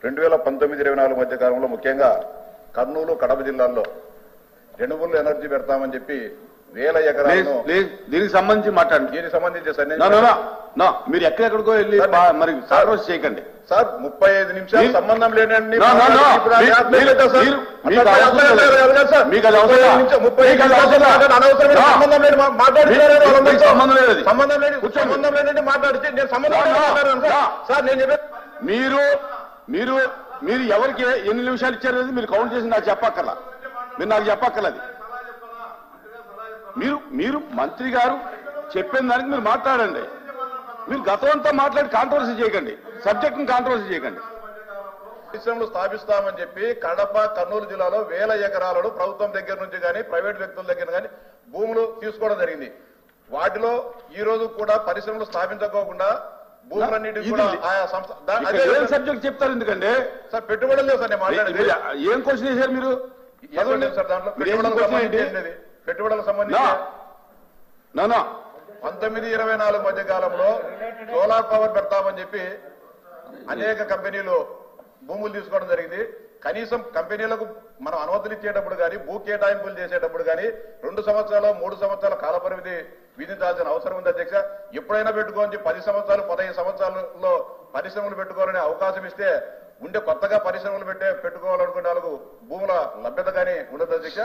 2019-24 మధ్య కాలంలో ముఖ్యంగా కర్నూలు కడప జిల్లాల్లో రెన్యూబుల్ ఎనర్జీ పెడతామని చెప్పి వేల ఎకరాలను దీనికి సంబంధించి మాట్లాడండి. దీనికి సంబంధించి సార్ మీరు ఎక్కడెక్కడికో వెళ్ళి మరి సారోస్ చేయకండి సార్. 35 నిమిషాలు సంబంధం లేనండి. మాట్లాడితే నేను సంబంధం సార్. నేను చెప్పేది మీరు ఎవరికి ఎన్ని నిమిషాలు ఇచ్చారనేది మీరు కౌంట్ చేసి నాకు చెప్పక్కర్లా. మీరు నాకు చెప్పక్కర్లేదు. మీరు మంత్రి గారు చెప్పిన దానికి మీరు మాట్లాడండి. మీరు గతమంతా మాట్లాడి కాంట్రవర్సీ చేయకండి, సబ్జెక్ట్ ని కాంట్రవర్సీ చేయకండి. పరిశ్రమలు స్థాపిస్తామని చెప్పి కడప కర్నూలు జిల్లాలో వేల ఎకరాలను ప్రభుత్వం దగ్గర నుంచి కానీ ప్రైవేట్ వ్యక్తుల దగ్గర కానీ భూములు తీసుకోవడం జరిగింది. వాటిలో ఈ రోజు కూడా పరిశ్రమలు స్థాపించుకోకుండా భూములన్నిటి కూడా ఆయా సంస్థ సబ్జెక్ట్ చెప్తారు. ఎందుకంటే సార్ పెట్టుబడులు లేవు సార్. నేను మాట్లాడేది ఏం క్వశ్చన్ చేశారు మీరు? సార్ దాంట్లో పెట్టుబడులకు సంబంధించి 19-24 మధ్య కాలంలో సోలార్ పవర్ పెడతామని చెప్పి అనేక కంపెనీలు భూములు తీసుకోవడం జరిగింది. కనీసం కంపెనీలకు మనం అనుమతులు ఇచ్చేటప్పుడు కానీ భూ కేటాయింపులు చేసేటప్పుడు కానీ 2 సంవత్సరాలు 3 సంవత్సరాల కాలపరిమితి విధించాల్సిన అవసరం ఉంది అధ్యక్ష. ఎప్పుడైనా పెట్టుకోని 10 సంవత్సరాలు 15 సంవత్సరాలలో పరిశ్రమలు పెట్టుకోవాలనే అవకాశం ఇస్తే ఉండే కొత్తగా పరిశ్రమలు పెట్టుకోవాలనుకునే వాళ్ళకు భూముల లభ్యత కానీ ఉండదు అధ్యక్ష.